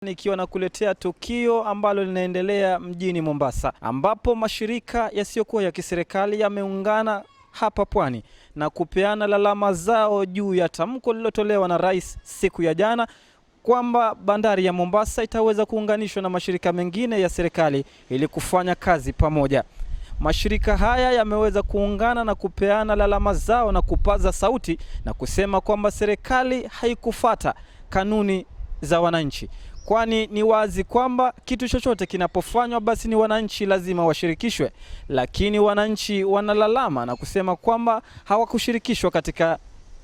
Nikiwa nakuletea tukio ambalo linaendelea mjini Mombasa, ambapo mashirika yasiyokuwa ya kiserikali yameungana hapa pwani na kupeana lalama zao juu ya tamko lililotolewa na Rais siku ya jana kwamba bandari ya Mombasa itaweza kuunganishwa na mashirika mengine ya serikali ili kufanya kazi pamoja. Mashirika haya yameweza kuungana na kupeana lalama zao na kupaza sauti na kusema kwamba serikali haikufuata kanuni za wananchi, kwani ni wazi kwamba kitu chochote kinapofanywa basi ni wananchi lazima washirikishwe, lakini wananchi wanalalama na kusema kwamba hawakushirikishwa katika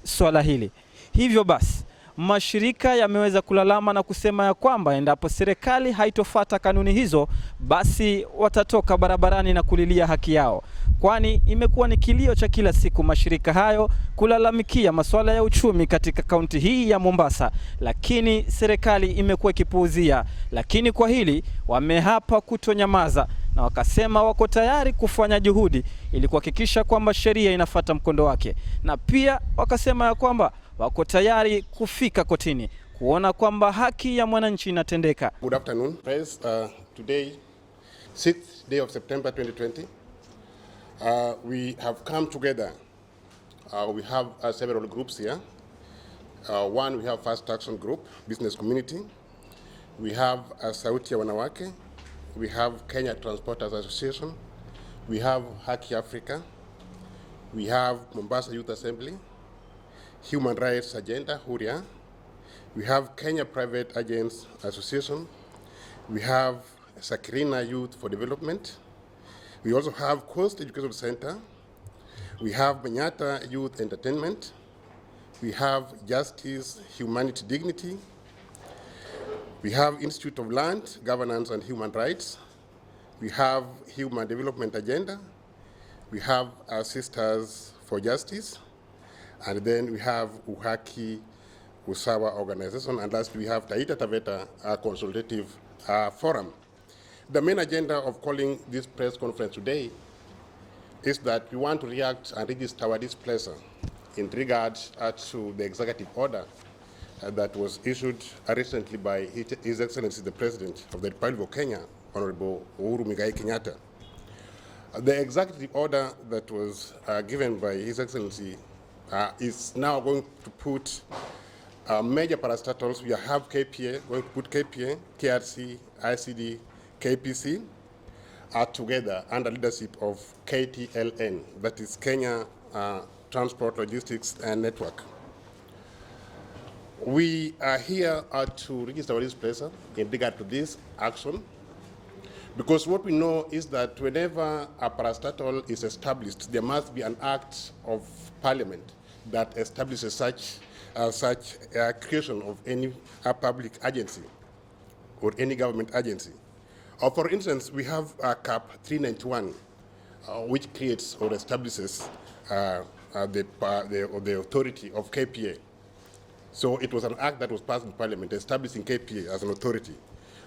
swala hili. Hivyo basi mashirika yameweza kulalama na kusema ya kwamba endapo serikali haitofuata kanuni hizo basi watatoka barabarani na kulilia haki yao, kwani imekuwa ni kilio cha kila siku mashirika hayo kulalamikia masuala ya uchumi katika kaunti hii ya Mombasa, lakini serikali imekuwa ikipuuzia. Lakini kwa hili wamehapa kutonyamaza na wakasema wako tayari kufanya juhudi ili kuhakikisha kwamba sheria inafuata mkondo wake, na pia wakasema ya kwamba wako tayari kufika kotini kuona kwamba haki ya mwananchi inatendeka. Good afternoon, Press. Today, 6th day of September 2020, we have come together. We have several groups here. One, we have First Action Group, Business Community. We have Sauti ya Wanawake. We have Kenya Transporters Association. We have Haki Africa. We have Mombasa Youth Assembly. Human Rights Agenda, Huria. We have Kenya Private Agents Association. We have Sakirina Youth for Development. We also have Coast Education Center. We have Banyata Youth Entertainment. We have Justice, Humanity, Dignity. We have Institute of Land, Governance and Human Rights. We have Human Development Agenda. We have our Sisters for Justice. And then we have Uhaki Usawa Organization, and last we have Taita Taveta Consultative Forum. The main agenda of calling this press conference today is that we want to react and register our displeasure in regards to the executive order that was issued recently by His Excellency the President of the Republic of Kenya, Honorable Uhuru Muigai Kenyatta. The executive order that was given by His Excellency is now going to put major parastatals. We have KPA, going to put KPA, KRC, ICD, KPC together under leadership of KTLN, that is Kenya Transport Logistics and Network. We are here to register our displeasure in regard to this action, because what we know is that whenever a parastatal is established, there must be an act of Parliament that establishes such creation of any public agency or any government agency. For instance, we have CAP 391, which creates or establishes the authority of KPA. So it was an act that was passed in Parliament establishing KPA as an authority.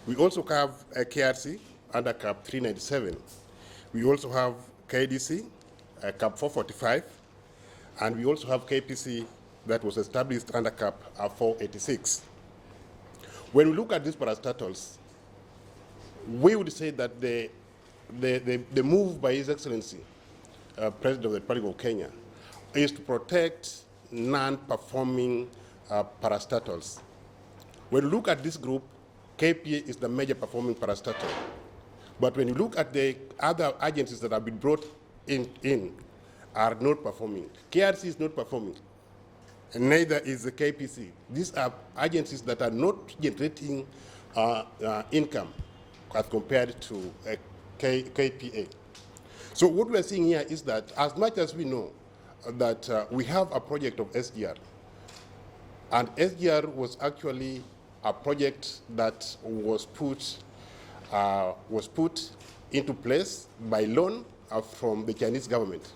We also have a KRC under CAP 397. We also have KDC, CAP 445, and we also have KPC that was established under CAP 486. When we look at these parastatals, we would say that the move by His Excellency, President of the Republic of Kenya, is to protect non-performing parastatals. When you look at this group, KPA is the major performing parastatal. But when you look at the other agencies that have been brought in are not performing. KRC is not performing, and neither is the KPC. These are agencies that are not generating income as compared to KPA. So what we are seeing here is that as much as we know that we have a project of SGR, and SGR was actually a project that was put into place by loan from the Chinese government.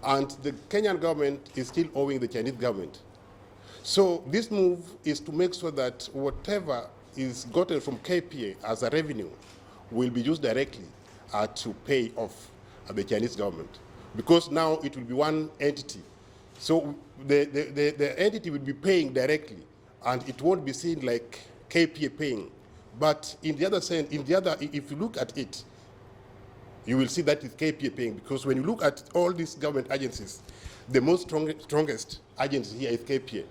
And the Kenyan government is still owing the Chinese government. So this move is to make sure that whatever is gotten from KPA as a revenue will be used directly to pay off the Chinese government. Because now it will be one entity. So the entity will be paying directly, and it won't be seen like KPA paying. But in the other sense, if you look at it, you will see that it's KPA paying, because when you look at all these government agencies, the most strongest agency here is KPA.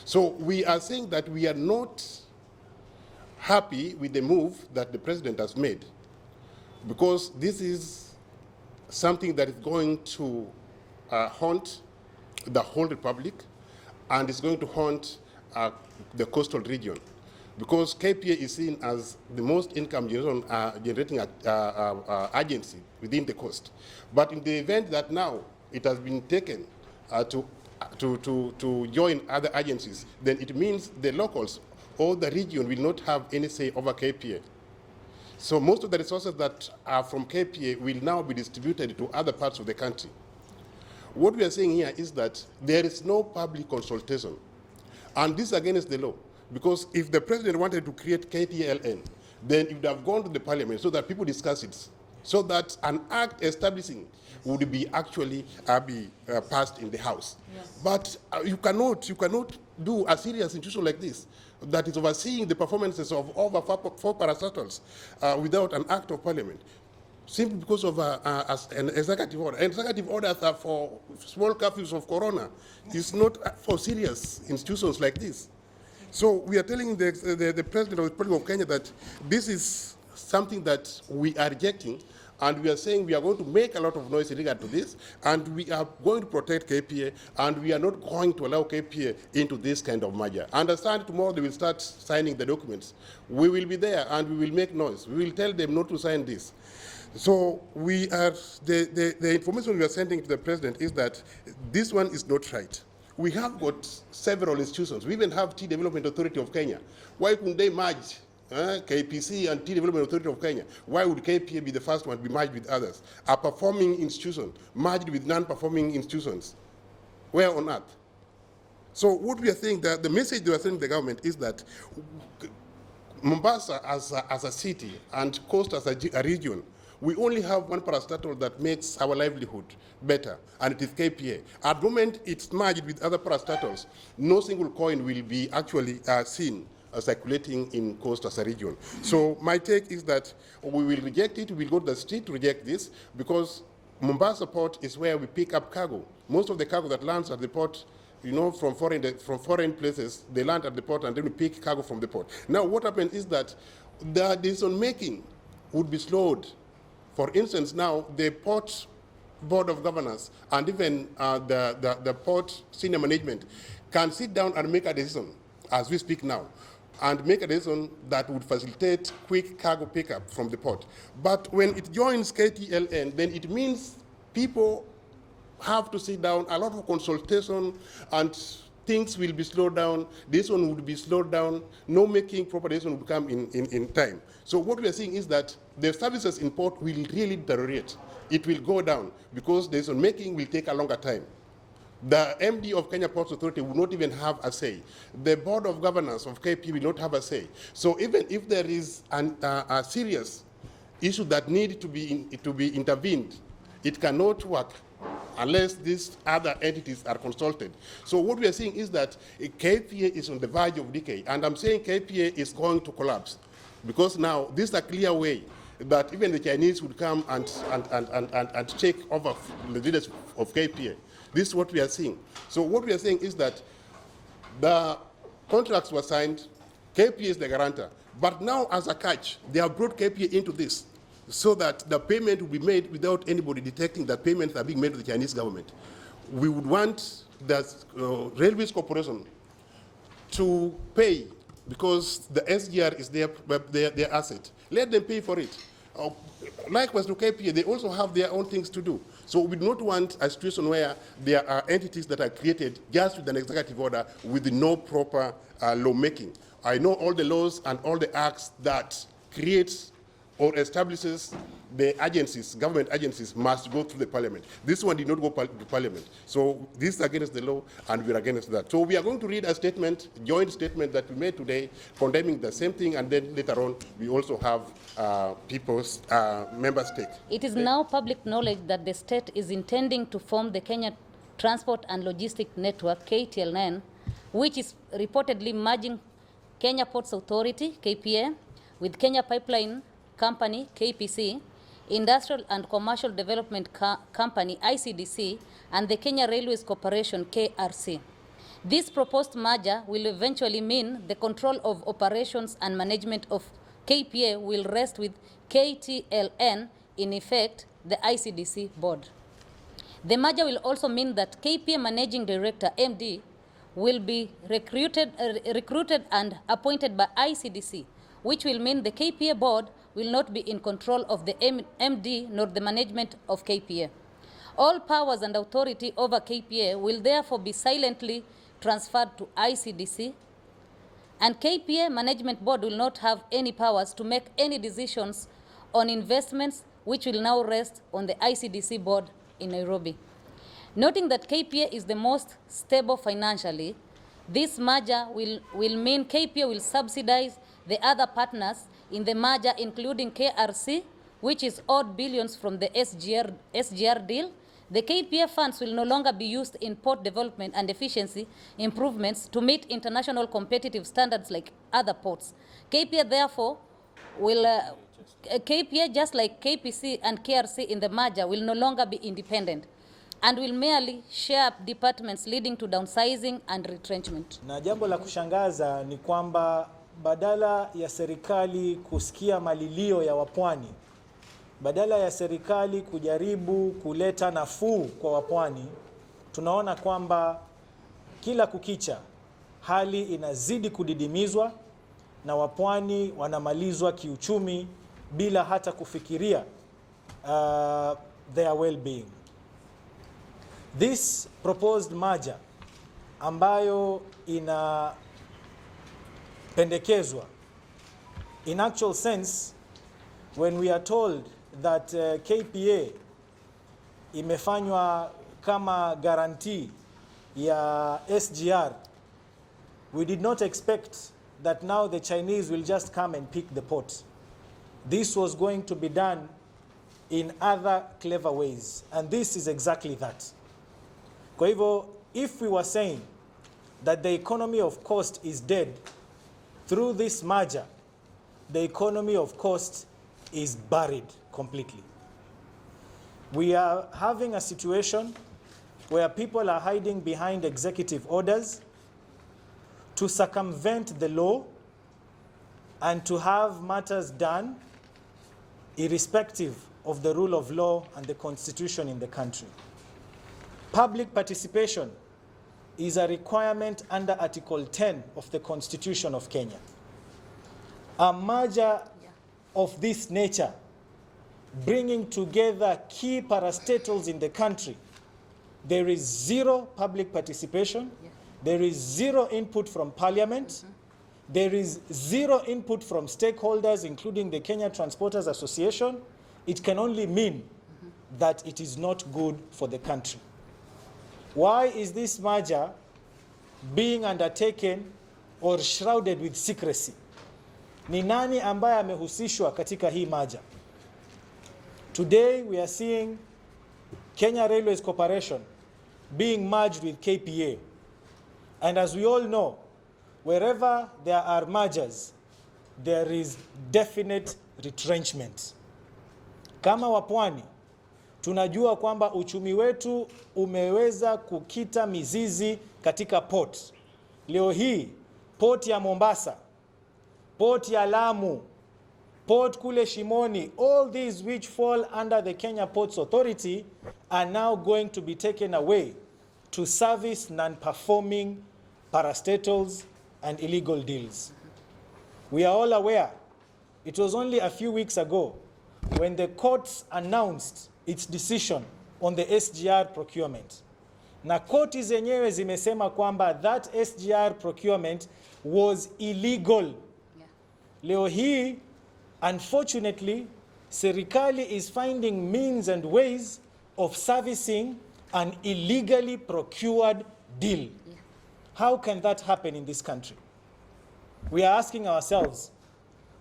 So we are saying that we are not happy with the move that the president has made, because this is something that is going to haunt the whole republic, and it's going to haunt the coastal region, because KPA is seen as the most income generating agency within the coast. But in the event that now it has been taken to join other agencies, then it means the locals or the region will not have any say over KPA. So most of the resources that are from KPA will now be distributed to other parts of the country. What we are saying here is that there is no public consultation, and this is against the law, because if the president wanted to create KTLN, then it would have gone to the parliament so that people discuss it, so that an act establishing would be actually passed in the House. Yes. But you cannot do a serious institution like this that is overseeing the performances of over four parastatals without an act of parliament, simply because of an executive order. Executive orders are for small curfews of corona. It's not for serious institutions like this. So we are telling the President of the Republic of Kenya that this is something that we are rejecting, and we are saying we are going to make a lot of noise in regard to this, and we are going to protect KPA, and we are not going to allow KPA into this kind of merger. Understand, tomorrow they will start signing the documents. We will be there, and we will make noise. We will tell them not to sign this. So we are, the information we are sending to the president is that this one is not right. We have got several institutions. We even have Tea Development Authority of Kenya. Why couldn't they merge KPC and Tea Development Authority of Kenya? Why would KPA be the first one to be merged with others? A performing institution merged with non-performing institutions. Where on earth? So what we are saying, that the message we are sending the government is that Mombasa as a city and Coast as a region, we only have one parastatal that makes our livelihood better, and it is KPA. At the moment it's merged with other parastatals, no single coin will be actually seen circulating in Coast as a region. So my take is that we will reject it. We will go to the street to reject this, because Mombasa port is where we pick up cargo. Most of the cargo that lands at the port, you know, from foreign places, they land at the port and then we pick cargo from the port. Now what happens is that the decision making would be slowed. For instance, now the Port Board of Governors and even the port senior management can sit down and make a decision, as we speak now, and make a decision that would facilitate quick cargo pickup from the port. But when it joins KTLN, then it means people have to sit down, a lot of consultation, and things will be slowed down. This one would be slowed down. No making proper decision would come in time. So what we are seeing is that the services in port will really deteriorate. It will go down because decision making will take a longer time. The MD of Kenya Ports Authority will not even have a say. The Board of Governors of KP will not have a say. So even if there is a serious issue that needs to be intervened, it cannot work unless these other entities are consulted. So what we are seeing is that KPA is on the verge of decay, and I'm saying KPA is going to collapse, because now this is a clear way that even the Chinese would come and take over the leaders of KPA. This is what we are seeing. So what we are saying is that the contracts were signed, KPA is the guarantor, but now as a catch, they have brought KPA into this, so that the payment will be made without anybody detecting that payments are being made to the Chinese government. We would want the Railways Corporation to pay, because the SGR is their asset. Let them pay for it. Likewise to KPA, they also have their own things to do. So we do not want a situation where there are entities that are created just with an executive order with no proper lawmaking. I know all the laws and all the acts that creates or establishes the agencies, government agencies must go through the parliament. This one did not go to parliament. So this is against the law, and we're against that. So we are going to read a statement, joint statement that we made today, condemning the same thing, and then later on we also have people's member stake. It is now public knowledge that the state is intending to form the Kenya Transport and Logistic Network, KTLN, which is reportedly merging Kenya Ports Authority, KPA, with Kenya Pipeline Company, KPC, Industrial and Commercial Development Company, ICDC, and the Kenya Railways Corporation, KRC. This proposed merger will eventually mean the control of operations and management of KPA will rest with KTLN, in effect, the ICDC board. The merger will also mean that KPA Managing Director, MD, will be recruited and appointed by ICDC, which will mean the KPA board will not be in control of the MD nor the management of KPA. All powers and authority over KPA will therefore be silently transferred to ICDC, and KPA Management Board will not have any powers to make any decisions on investments, which will now rest on the ICDC board in Nairobi. Noting that KPA is the most stable financially, this merger will mean KPA will subsidize the other partners in the merger, including KRC, which is owed billions from the SGR deal. The KPA funds will no longer be used in port development and efficiency improvements to meet international competitive standards like other ports. KPA, therefore, KPA, just like KPC and KRC in the merger, will no longer be independent and will merely share departments, leading to downsizing and retrenchment. Na jambo la kushangaza ni kwamba badala ya serikali kusikia malilio ya wapwani, badala ya serikali kujaribu kuleta nafuu kwa wapwani, tunaona kwamba kila kukicha hali inazidi kudidimizwa na wapwani wanamalizwa kiuchumi bila hata kufikiria their well-being. This proposed merger ambayo inapendekezwa, in actual sense, when we are told that KPA imefanywa kama guarantee ya SGR, we did not expect that now the Chinese will just come and pick the port. This was going to be done in other clever ways, and this is exactly that. Kwa hivyo, if we were saying that the economy of cost is dead, through this merger, the economy of cost is buried completely. We are having a situation where people are hiding behind executive orders to circumvent the law and to have matters done irrespective of the rule of law and the constitution in the country. Public participation is a requirement under Article 10 of the Constitution of Kenya. A merger of this nature, bringing together key parastatals in the country, there is zero public participation, there is zero input from Parliament, there is zero input from stakeholders, including the Kenya Transporters Association. It can only mean that it is not good for the country. Why is this merger being undertaken or shrouded with secrecy? Ni nani ambaye amehusishwa katika hii merger? Today we are seeing Kenya Railways Corporation being merged with KPA. And as we all know, wherever there are mergers, there is definite retrenchment. Kama wapwani, tunajua kwamba uchumi wetu umeweza kukita mizizi katika port. Leo hii, port ya Mombasa, port ya Lamu, port kule Shimoni, all these which fall under the Kenya Ports Authority are now going to be taken away to service non-performing parastatals and illegal deals. We are all aware, it was only a few weeks ago when the courts announced its decision on the SGR procurement. Na koti zenyewe zimesema kwamba that SGR procurement was illegal. Yeah. Leo hii, unfortunately, serikali is finding means and ways of servicing an illegally procured deal. Yeah. How can that happen in this country? We are asking ourselves,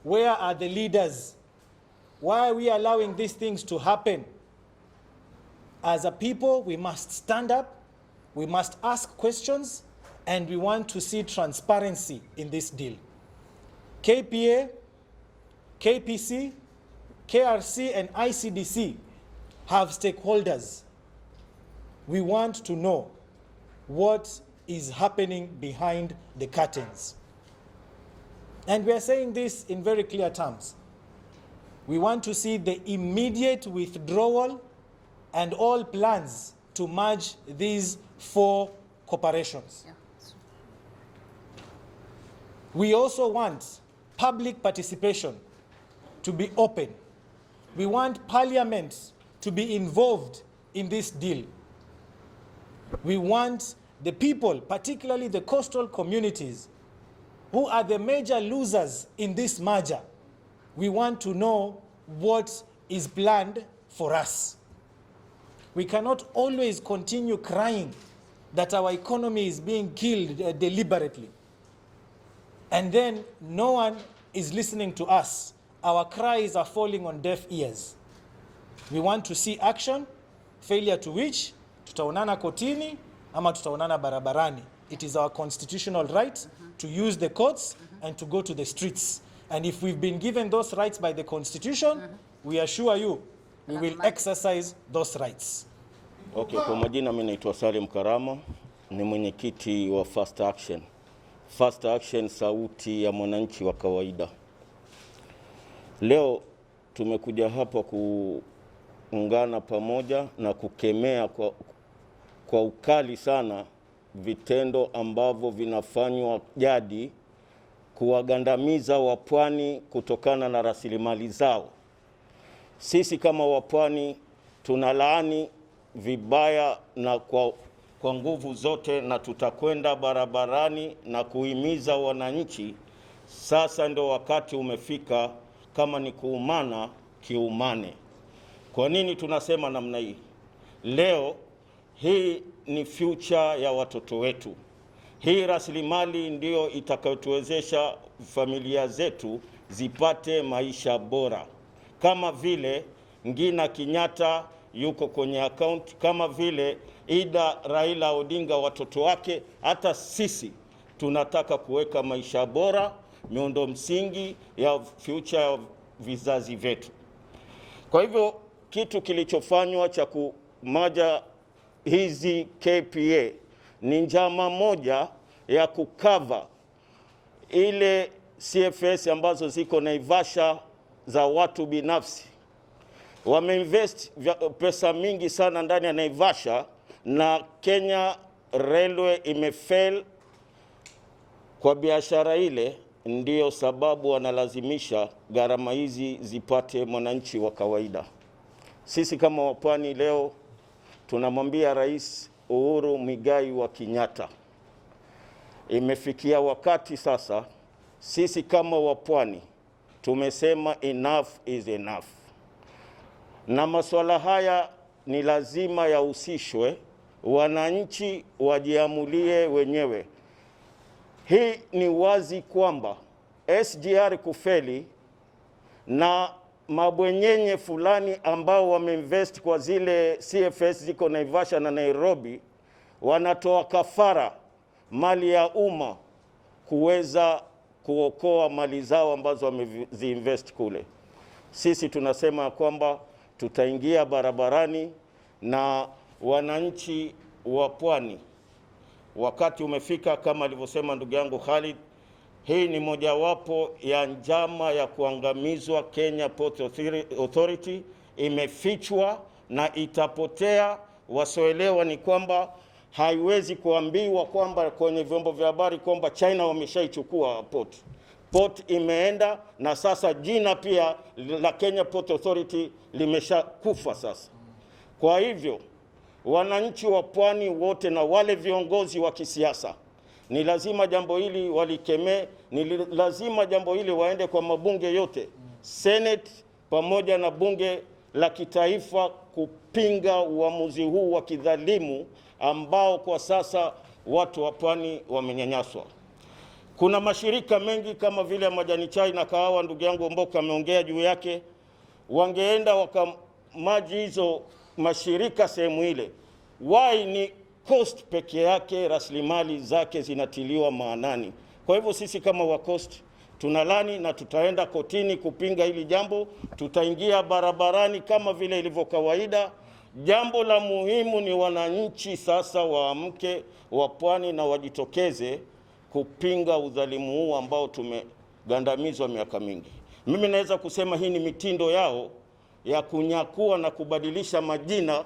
where are the leaders? Why are we allowing these things to happen? As a people, we must stand up, we must ask questions, and we want to see transparency in this deal. KPA, KPC, KRC, and ICDC have stakeholders. We want to know what is happening behind the curtains. And we are saying this in very clear terms. We want to see the immediate withdrawal and all plans to merge these 4 corporations. Yeah. We also want public participation to be open. We want Parliament to be involved in this deal. We want the people, particularly the coastal communities, who are the major losers in this merger. We want to know what is planned for us. We cannot always continue crying that our economy is being killed deliberately. And then no one is listening to us. Our cries are falling on deaf ears. We want to see action, failure to which tutaonana kotini ama tutaonana barabarani. It is our constitutional right to use the courts and to go to the streets. And if we've been given those rights by the Constitution, we assure you, we will exercise those rights. Okay, kwa majina mimi naitwa Salim Karama, ni mwenyekiti wa First Action. First Action, sauti ya mwananchi wa kawaida. Leo tumekuja hapa kuungana pamoja na kukemea kwa ukali sana vitendo ambavyo vinafanywa jadi kuwagandamiza wapwani kutokana na rasilimali zao. Sisi kama wapwani tunalaani vibaya na kwa nguvu zote, na tutakwenda barabarani na kuhimiza wananchi. Sasa ndio wakati umefika, kama ni kuumana kiumane. Kwa nini tunasema namna hii? Leo hii ni future ya watoto wetu. Hii rasilimali ndio itakayotuwezesha familia zetu zipate maisha bora. Kama vile Ngina Kinyata yuko kwenye account, kama vile Ida Raila Odinga watoto wake, hata sisi tunataka kuweka maisha bora, miundo msingi ya future ya vizazi vyetu. Kwa hivyo kitu kilichofanywa cha kumaja hizi KPA ni njama moja ya kukava ile CFS ambazo ziko Naivasha za watu binafsi. Wameinvest pesa mingi sana ndani ya Naivasha, na Kenya Railway imefail kwa biashara ile. Ndiyo sababu wanalazimisha gharama hizi zipate mwananchi wa kawaida. Sisi kama wapwani leo tunamwambia Rais Uhuru Muigai wa Kenyatta, imefikia wakati sasa, sisi kama wapwani tumesema enough is enough. Na masuala haya ni lazima yahusishwe, wananchi wajiamulie wenyewe. Hii ni wazi kwamba SGR kufeli na mabwenyenye fulani ambao wameinvest kwa zile CFS ziko Naivasha na Nairobi wanatoa kafara mali ya umma kuweza kuokoa mali zao ambazo wameziinvest kule. Sisi tunasema kwamba tutaingia barabarani na wananchi wa pwani. Wakati umefika, kama alivyosema ndugu yangu Khalid, hii ni mojawapo ya njama ya kuangamizwa Kenya Port Authority. Imefichwa na itapotea. Wasoelewa ni kwamba haiwezi kuambiwa kwamba kwenye vyombo vya habari kwamba China wameshaichukua port. Port imeenda, na sasa jina pia la Kenya Port Authority limeshakufa sasa. Kwa hivyo wananchi wa pwani wote na wale viongozi wa kisiasa ni lazima jambo hili walikemee, ni lazima jambo hili waende kwa mabunge yote, Senate pamoja na bunge la kitaifa, kupinga uamuzi huu wa kidhalimu ambao kwa sasa watu wa pwani wamenyanyaswa. Kuna mashirika mengi kama vile majani chai na kahawa, ndugu yangu Mboka ameongea juu yake, wangeenda wakamaji hizo mashirika sehemu ile. Why ni coast peke yake, rasilimali zake zinatiliwa maanani. Kwa hivyo sisi kama wa coast tunalani na tutaenda kotini kupinga hili jambo. Tutaingia barabarani kama vile ilivyo kawaida. Jambo la muhimu ni wananchi sasa waamke, wa Pwani na wajitokeze kupinga udhalimu huu ambao tumegandamizwa miaka mingi. Mimi naweza kusema hii ni mitindo yao ya kunyakua na kubadilisha majina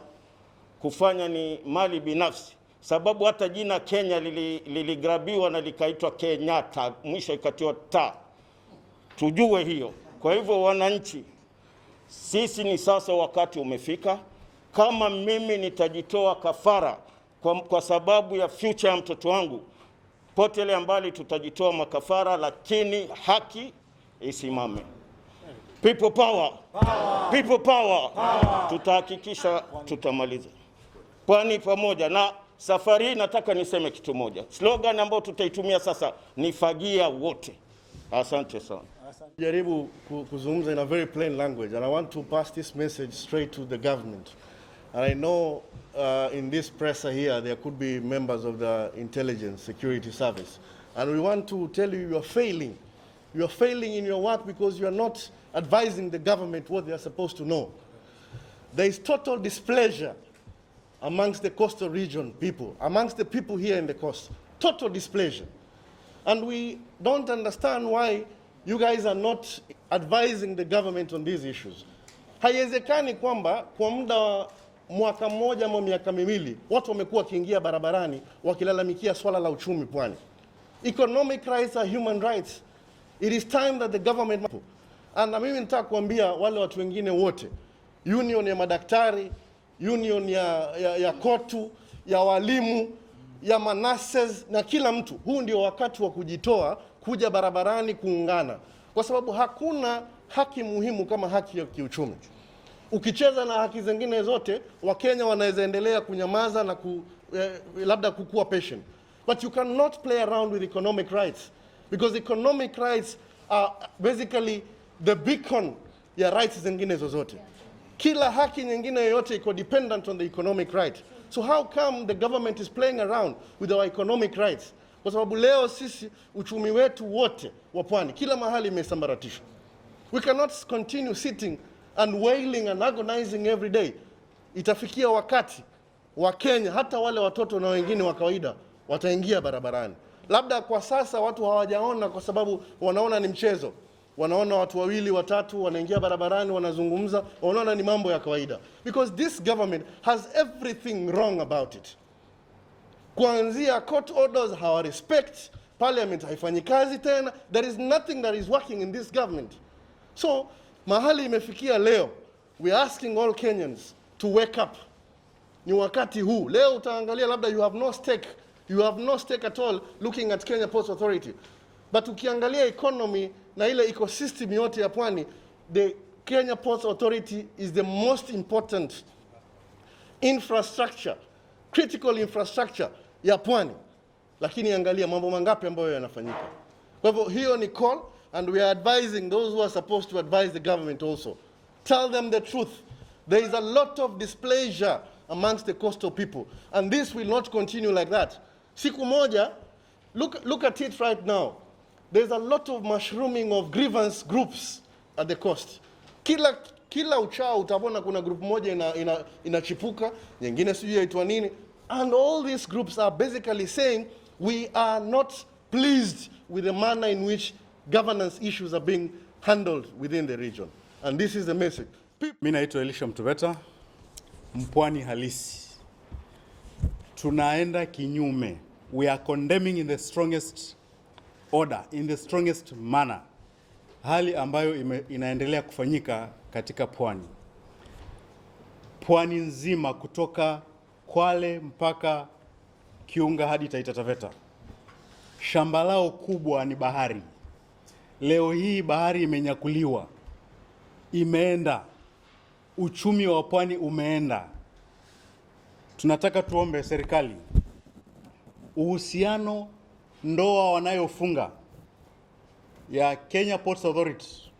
kufanya ni mali binafsi, sababu hata jina Kenya liligrabiwa na likaitwa Kenyatta, mwisho ikatiwa ta. Tujue hiyo. Kwa hivyo wananchi, sisi ni sasa wakati umefika. Kama mimi nitajitoa kafara kwa sababu ya future ya mtoto wangu, potele ambali tutajitoa makafara, lakini haki isimame. People power. Power. People power. Power. Tutahakikisha tutamaliza Pwani pamoja. Na safari hii nataka niseme kitu moja. Slogan ambayo tutaitumia sasa ni fagia wote. Asante sana. Jaribu kuzungumza in a very plain language, and I want to pass this message straight to the government. And I know in this presser here there could be members of the intelligence security service, and we want to tell you are failing. You are failing in your work because you are not advising the government what they are supposed to know. There is total displeasure amongst the coastal region people, amongst the people here in the coast. Total displeasure. And we don't understand why you guys are not advising the government on these issues. Haiwezekani kwamba kwa muda wa mwaka mmoja ama miaka miwili watu wamekuwa kiingia barabarani wakilalamikia swala la uchumi Pwani. Economic rights are human rights. It is time that the government... And mimi nataka kuambia wale watu wengine wote, union ya madaktari, union ya kotu, ya walimu, ya manases na kila mtu, huu ndio wakati wa kujitoa, kuja barabarani kuungana. Kwa sababu hakuna haki muhimu kama haki ya kiuchumi. Ukicheza na haki zingine zote, Wakenya wanaweza endelea kunyamaza na labda kukua patient. But you cannot play around with economic rights, because economic rights are basically the beacon ya rights zingine zozote. Kila haki nyingine yoyote iko dependent on the economic right. So how come the government is playing around with our economic rights? Kwa sababu leo sisi uchumi wetu wote wa Pwani kila mahali imesambaratishwa. We cannot continue sitting and wailing and agonizing every day. Itafikia wakati wa Kenya, hata wale watoto na wengine wa kawaida wataingia barabarani. Labda kwa sasa watu hawajaona kwa sababu wanaona ni mchezo. Wanaona watu wawili watatu wanaingia barabarani wanazungumza, wanaona ni mambo ya kawaida. Because this government has everything wrong about it. Kuanzia court orders hawa respect, parliament haifanyi kazi tena. There is nothing that is working in this government. So mahali imefikia leo, we are asking all Kenyans to wake up. Ni wakati huu. Leo utaangalia labda you have no stake at all looking at Kenya Ports Authority. But ukiangalia economy na ile ecosystem yote ya Pwani, the Kenya Ports Authority is the most important infrastructure, critical infrastructure ya Pwani. Lakini angalia mambo mangapi ambayo yanafanyika. Kwa hivyo hiyo ni call, and we are advising those who are supposed to advise the government also. Tell them the truth. There is a lot of displeasure amongst the coastal people, and this will not continue like that. Siku moja, look at it right now. There's a lot of mushrooming of grievance groups at the coast. Kila uchao utabona kuna group moja inachipuka, nyingine sijui yaitwa nini. And all these groups are basically saying we are not pleased with the manner in which governance issues are being handled within the region. And this is the message. Mimi naitwa Elisha Mtubeta, Mpwani halisi. Tunaenda kinyume. We are condemning in the strongest order, in the strongest manner, hali ambayo inaendelea kufanyika katika Pwani. Pwani nzima kutoka Kwale mpaka Kiunga hadi Taita Taveta. Shamba lao kubwa ni bahari. Leo hii bahari imenyakuliwa. Imeenda. Uchumi wa Pwani umeenda. Tunataka tuombe serikali uhusiano ndoa wanayofunga ya Kenya Ports Authority,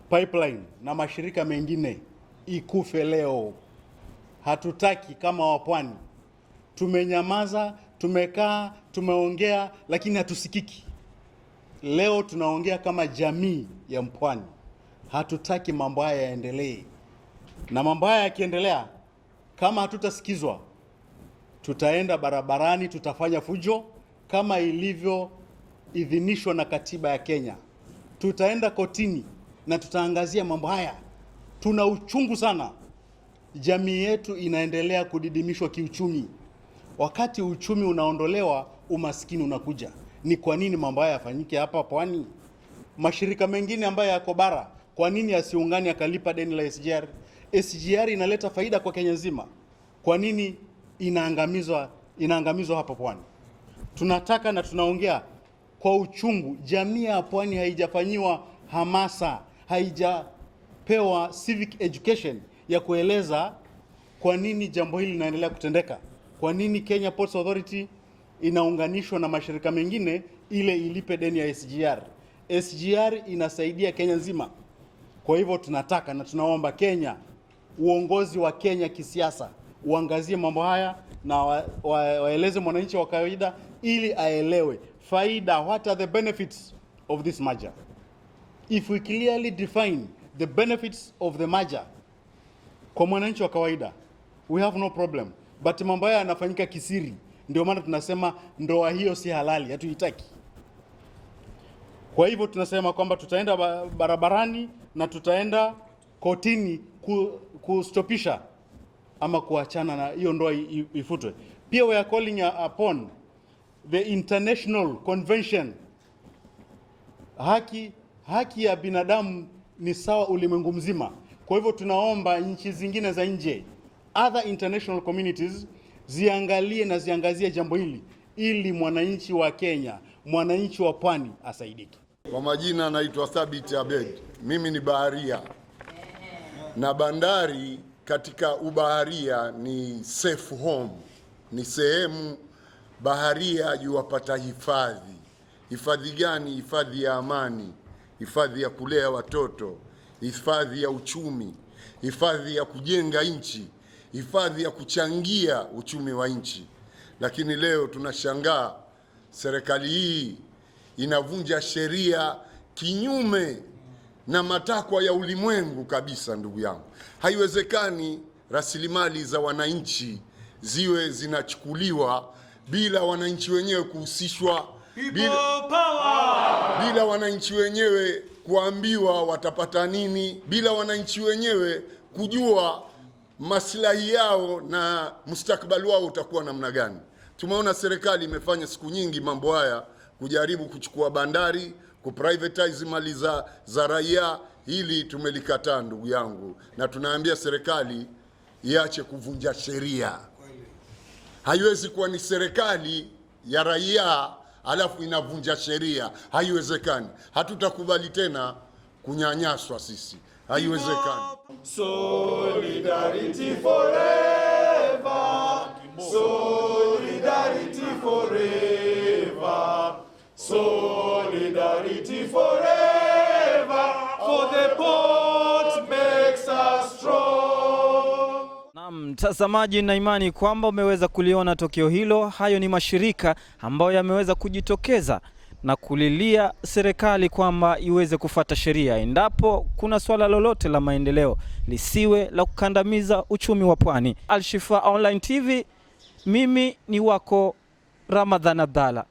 Pipeline na mashirika mengine ikufe leo. Hatutaki kama wapwani. Tumenyamaza, tumekaa, tumeongea, lakini hatusikiki. Leo tunaongea kama jamii ya Mpwani. Hatutaki mambo haya yaendelee. Na mambo haya yakiendelea, kama hatutasikizwa, tutaenda barabarani, tutafanya fujo kama ilivyoidhinishwa na katiba ya Kenya. Tutaenda kotini na tutaangazia mambo haya. Tuna uchungu sana. Jamii yetu inaendelea kudidimishwa kiuchumi. Wakati uchumi unaondolewa, umaskini unakuja. Ni kwa nini mambo haya yafanyike hapa Pwani? Mashirika mengine ambayo yako bara, kwa nini yasiungane akalipa deni la SGR? SGR inaleta faida kwa Kenya nzima. Kwa nini inaangamizwa hapa Pwani? Tunataka na tunaongea kwa uchungu. Jamii ya Pwani haijafanyiwa hamasa, haijapewa civic education ya kueleza kwa nini jambo hili linaendelea kutendeka. Kwa nini Kenya Ports Authority inaunganishwa na mashirika mengine ile ilipe deni ya SGR? SGR inasaidia Kenya nzima. Kwa hivyo tunataka na tunaomba Kenya, uongozi wa Kenya kisiasa uangazie mambo haya na waeleze mwananchi wa kawaida ili aelewe faida, what are the benefits of this merger. If we clearly define the benefits of the merger kwa mwananchi wa kawaida, we have no problem. But mambo haya yanafanyika kisiri. Ndio maana tunasema ndoa hiyo si halali, hatuitaki. Kwa hivyo tunasema kwamba tutaenda barabarani na tutaenda kotini kustopisha ama kuachana na hiyo ndoa ifutwe. Pia we are calling upon the international convention. Haki ya binadamu ni sawa ulimwengu mzima. Kwa hivyo tunaomba nchi zingine za nje, other international communities, ziangalie na ziangazie jambo hili ili mwananchi wa Kenya, mwananchi wa Pwani asaidike. Kwa majina naitwa Thabit Abed. Mimi ni baharia. Na bandari katika ubaharia ni safe home. Ni sehemu baharia yuwapata hifadhi. Hifadhi gani? Hifadhi ya amani, hifadhi ya kulea watoto, hifadhi ya uchumi, hifadhi ya kujenga nchi, hifadhi ya kuchangia uchumi wa nchi. Lakini leo tunashangaa serikali hii inavunja sheria kinyume na matakwa ya ulimwengu kabisa. Ndugu yangu, haiwezekani rasilimali za wananchi ziwe zinachukuliwa bila wananchi wenyewe kuhusishwa, bila wananchi wenyewe kuambiwa watapata nini, bila wananchi wenyewe kujua maslahi yao na mustakabali wao utakuwa namna gani. Tumeona serikali imefanya siku nyingi mambo haya, kujaribu kuchukua bandari, kuprivatize mali za raia. Hili tumelikataa ndugu yangu, na tunaambia serikali iache kuvunja sheria. Haiwezi kuwa ni serikali ya raia alafu inavunja sheria. Haiwezekani. Hatutakubali tena kunyanyaswa sisi. Haiwezekani. Solidarity forever. Solidarity forever. Solidarity forever. For the port makes us strong. Na mtazamaji, na imani kwamba umeweza kuliona tokeo hilo. Hayo ni mashirika ambayo yameweza kujitokeza na kulilia serikali kwamba iweze kufuata sheria endapo kuna swala lolote la maendeleo, lisiwe la kukandamiza uchumi wa Pwani. Al-Shifaa Online TV, mimi ni wako Ramadhan Abdalla.